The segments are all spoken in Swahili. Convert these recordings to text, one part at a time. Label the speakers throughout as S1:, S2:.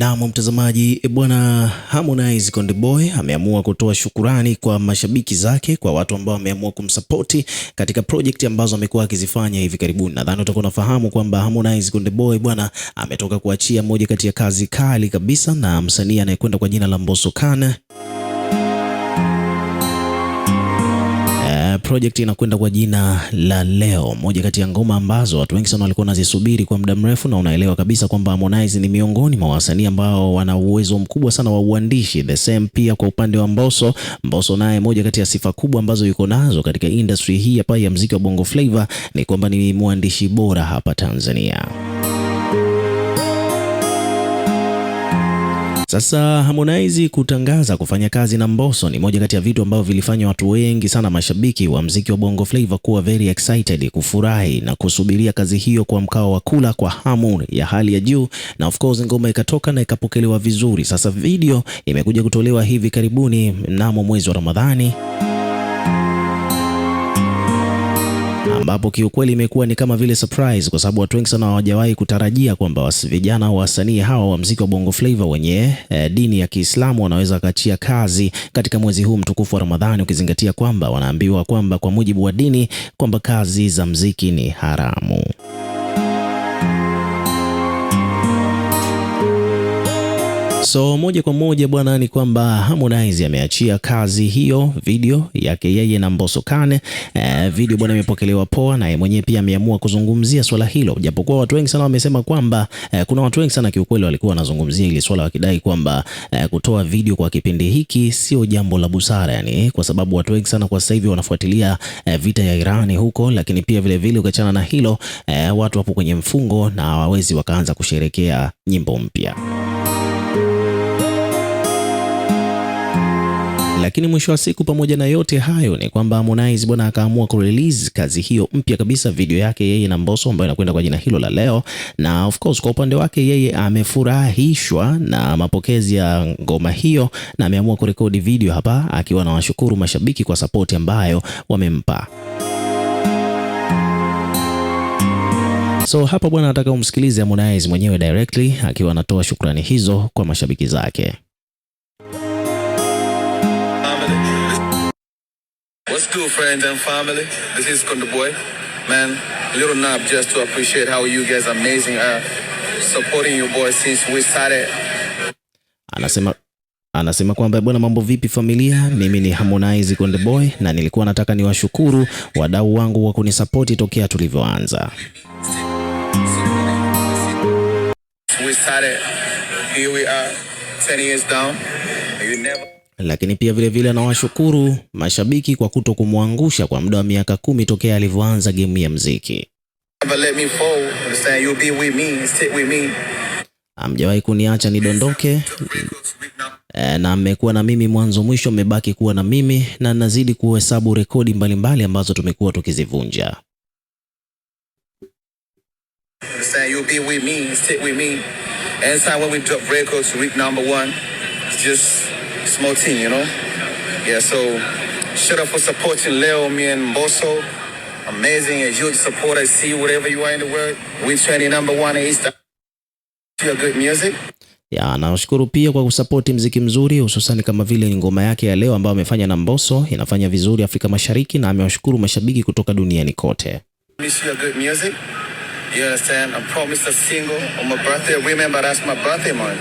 S1: Naam mtazamaji, bwana Harmonize Konde Boy ameamua kutoa shukurani kwa mashabiki zake, kwa watu ambao wameamua kumsapoti katika project ambazo amekuwa akizifanya hivi karibuni. Nadhani utakuwa unafahamu kwamba Harmonize Konde Boy bwana ametoka kuachia moja kati ya kazi kali kabisa na msanii anayekwenda kwa jina la Mbosso Khan. Project inakwenda kwa jina la Leo, moja kati ya ngoma ambazo watu wengi sana walikuwa wanazisubiri kwa muda mrefu, na unaelewa kabisa kwamba Harmonize ni miongoni mwa wasanii ambao wana uwezo mkubwa sana wa uandishi. The same pia kwa upande wa Mbosso. Mbosso naye moja kati ya sifa kubwa ambazo yuko nazo katika industry hii hapa ya muziki wa Bongo Flava ni kwamba ni mwandishi bora hapa Tanzania. Sasa Harmonize kutangaza kufanya kazi na Mbosso ni moja kati ya vitu ambavyo vilifanya watu wengi sana, mashabiki wa muziki wa Bongo Flava, kuwa very excited, kufurahi na kusubiria kazi hiyo kwa mkao wa kula, kwa hamu ya hali ya juu, na of course ngoma ikatoka na ikapokelewa vizuri. Sasa video imekuja kutolewa hivi karibuni mnamo mwezi wa Ramadhani, ambapo kiukweli imekuwa ni kama vile surprise, kwa sababu watu wengi sana hawajawahi kutarajia kwamba vijana wasanii hawa wa muziki wa Bongo Flava wenye dini ya Kiislamu wanaweza kuachia kazi katika mwezi huu mtukufu wa Ramadhani, ukizingatia kwamba wanaambiwa kwamba kwa mujibu wa dini kwamba kazi za muziki ni haramu. So moja kwa moja bwana ni kwamba Harmonize ameachia kazi hiyo, video yake yeye na Mbosso Khan. Video bwana imepokelewa poa, na yeye mwenyewe pia ameamua kuzungumzia swala hilo, japokuwa watu wengi sana wamesema kwamba kuna watu wengi sana kiukweli walikuwa wanazungumzia ile swala wakidai kwamba kutoa video kwa kipindi hiki sio jambo la busara, yani kwa sababu watu wengi sana kwa sasa hivi wanafuatilia vita ya Irani huko, lakini pia vile vile ukiachana na hilo watu wapo kwenye mfungo na hawawezi wakaanza kusherekea nyimbo mpya. Lakini mwisho wa siku, pamoja na yote hayo, ni kwamba Harmonize bwana akaamua kurelease kazi hiyo mpya kabisa, video yake yeye na Mbosso ambayo inakwenda kwa jina hilo la Leo. Na of course kwa upande wake yeye amefurahishwa na mapokezi ya ngoma hiyo, na ameamua kurekodi video hapa akiwa anawashukuru mashabiki kwa support ambayo wamempa. So hapa bwana nataka umsikilize Harmonize mwenyewe directly akiwa anatoa shukrani hizo kwa mashabiki zake.
S2: What's good, friends and family? This is Konde Boy. Man, little nap just to appreciate how you guys are amazing, supporting your boy since we started.
S1: Anasema kwamba bwana, mambo vipi familia? Mimi ni Harmonize Konde Boy na nilikuwa nataka niwashukuru wadau wangu wa kunisapoti tokea tulivyoanza.
S2: We started, here we are, 10 years down. You never.
S1: Lakini pia vile vile anawashukuru mashabiki kwa kuto kumwangusha kwa muda wa miaka 10 tokea alivyoanza game ya muziki. Hamjawahi kuniacha nidondoke, na mmekuwa na mimi mwanzo mwisho, mmebaki kuwa na mimi, na nazidi kuhesabu rekodi mbalimbali ambazo tumekuwa tukizivunja.
S2: Small team, you know? Yeah, so shout out for supporting Leo, me and Mbosso. Amazing, a huge support. I see wherever you are in the world. We training #1 in East. Feel good music.
S1: Ya, nashukuru pia kwa kusapoti mziki mzuri, hususan kama vile ngoma yake ya Leo ambayo amefanya na Mbosso inafanya vizuri Afrika Mashariki, na amewashukuru mashabiki kutoka duniani kote.
S2: Miss you good music. You understand? I promised a single on my birthday. Remember, that's my birthday month.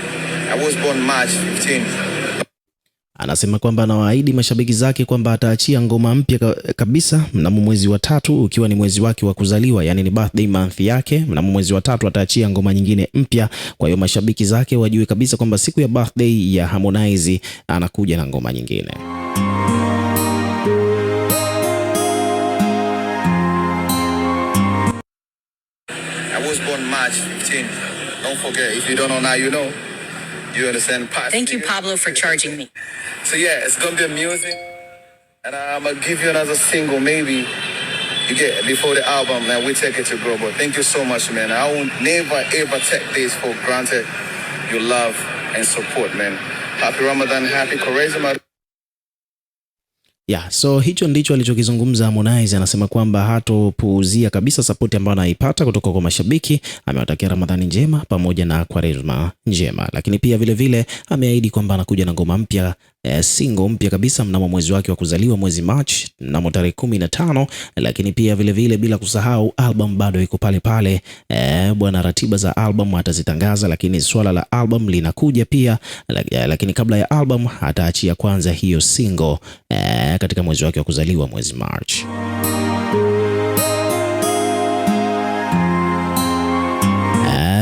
S2: I was born March 15.
S1: Anasema kwamba anawaahidi mashabiki zake kwamba ataachia ngoma mpya kabisa mnamo mwezi wa 3, ukiwa ni mwezi wake wa kuzaliwa, yani ni birthday month yake. Mnamo mwezi wa 3 ataachia ngoma nyingine mpya. Kwa hiyo mashabiki zake wajue kabisa kwamba siku ya birthday ya Harmonize anakuja na ngoma nyingine.
S2: I was born March 15. Don't forget, if you don't know now, you know. You understand?
S3: Thank you, Pablo, for charging me.
S2: So yeah, it's gonna be a music, and I'm gonna give you another single, maybe you get before the album, man. We take it to grow, but thank you so much, man. I will never ever take this for granted. Your love and support, man. Happy Ramadan, happy Quaresma.
S1: So hicho ndicho alichokizungumza Harmonize. Anasema kwamba hatopuuzia kabisa support ambayo anaipata kutoka kwa mashabiki. Amewatakia Ramadhani njema pamoja na Kwaresma njema, lakini pia vile ameahidi kwamba anakuja na ngoma mpya, single mpya kabisa mnamo mwezi wake wa kuzaliwa, mwezi March, mnamo tarehe 15. Lakini pia vile bila kusahau album bado iko pale bwana. Ratiba za album atazitangaza, lakini swala la album linakuja pia, lakini kabla ya album ataachia kwanza hiyo single katika mwezi wake wa kuzaliwa, mwezi March.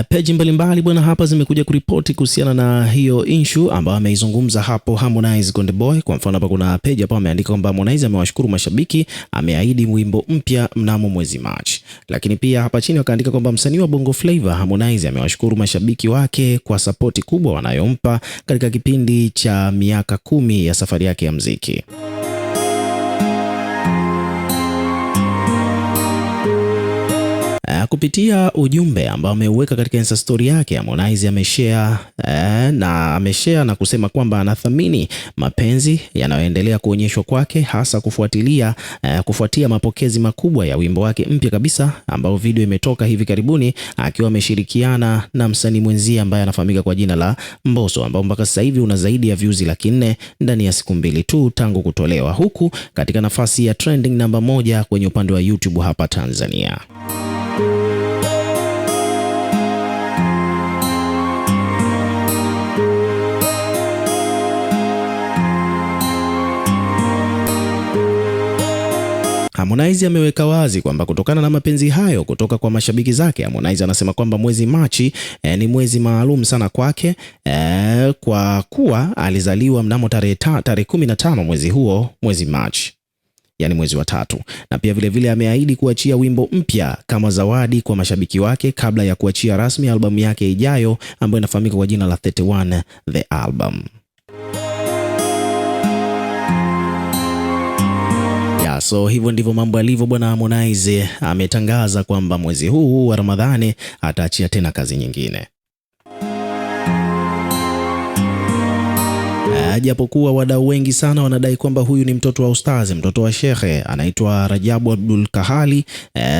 S1: Peji mbalimbali bwana hapa zimekuja kuripoti kuhusiana na hiyo issue ambayo ameizungumza hapo Harmonize Konde Boy. Kwa mfano hapa kuna peji hapa ameandika kwamba Harmonize amewashukuru mashabiki, ameahidi wimbo mpya mnamo mwezi March. Lakini pia hapa chini wakaandika kwamba msanii wa Bongo Flava Harmonize amewashukuru mashabiki wake kwa sapoti kubwa wanayompa katika kipindi cha miaka 10 ya safari yake ya muziki. Kupitia ujumbe ambao ameuweka katika Insta story yake, Harmonize ameshare na kusema kwamba anathamini mapenzi yanayoendelea kuonyeshwa kwake, hasa kufuatia mapokezi makubwa ya wimbo wake mpya kabisa ambao video imetoka hivi karibuni akiwa ameshirikiana na msanii mwenzie ambaye anafahamika kwa jina la Mbosso, ambao mpaka sasa hivi una zaidi ya views 400,000 ndani ya siku 2 tu tangu kutolewa, huku katika nafasi ya trending namba 1 kwenye upande wa YouTube hapa Tanzania. Harmonize ameweka wazi kwamba kutokana na mapenzi hayo kutoka kwa mashabiki zake, Harmonize anasema kwamba mwezi Machi ni mwezi maalum sana kwake, kwa kuwa alizaliwa mnamo tarehe 15 mwezi huo, mwezi Machi, yani mwezi wa 3. Na pia vile ameahidi kuachia wimbo mpya kama zawadi kwa mashabiki wake kabla ya kuachia rasmi albamu yake ijayo ambayo inafahamika kwa jina la 31 The Album. So hivyo ndivyo mambo yalivyo bwana. Harmonize ametangaza kwamba mwezi huu wa Ramadhani ataachia tena kazi nyingine. Japokuwa wadau wengi sana wanadai kwamba huyu ni mtoto wa ustazi, mtoto wa shekhe, anaitwa Rajabu Abdul Kahali.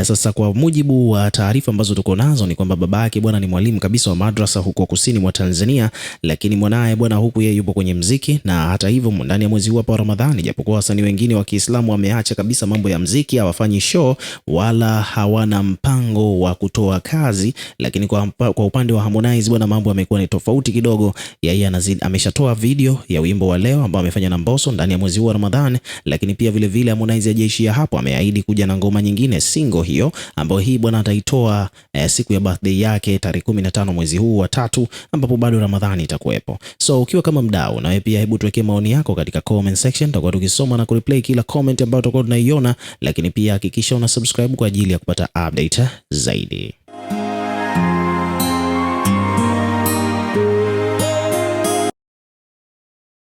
S1: Sasa kwa mujibu wa taarifa ambazo tuko nazo ni kwamba baba yake bwana ni mwalimu kabisa wa madrasa huko kusini mwa Tanzania, lakini mwanae bwana huku yeye yupo kwenye mziki. Na hata hivyo ndani ya mwezi huu hapa wa Ramadhani, japokuwa wasanii wengine wa Kiislamu wameacha kabisa mambo ya mziki, hawafanyi show wala hawana mpango wa kutoa kazi, lakini kwa upande wa Harmonize bwana mambo yamekuwa ni tofauti kidogo. Yeye ameshatoa video ya wimbo wa leo ambao amefanya na Mbosso ndani ya mwezi huu wa Ramadhani, lakini pia vile Harmonize hajaishia hapo, ameahidi kuja na ngoma nyingine, single hiyo ambayo hii bwana ataitoa siku ya birthday yake tarehe 15 mwezi huu wa 3, ambapo bado Ramadhani itakuwepo. So ukiwa kama mdau, na wewe pia hebu tuwekee maoni yako katika comment section, tutakuwa tukisoma na kureplay kila comment ambayo tutakuwa tunaiona, lakini pia hakikisha una subscribe kwa ajili ya kupata update zaidi.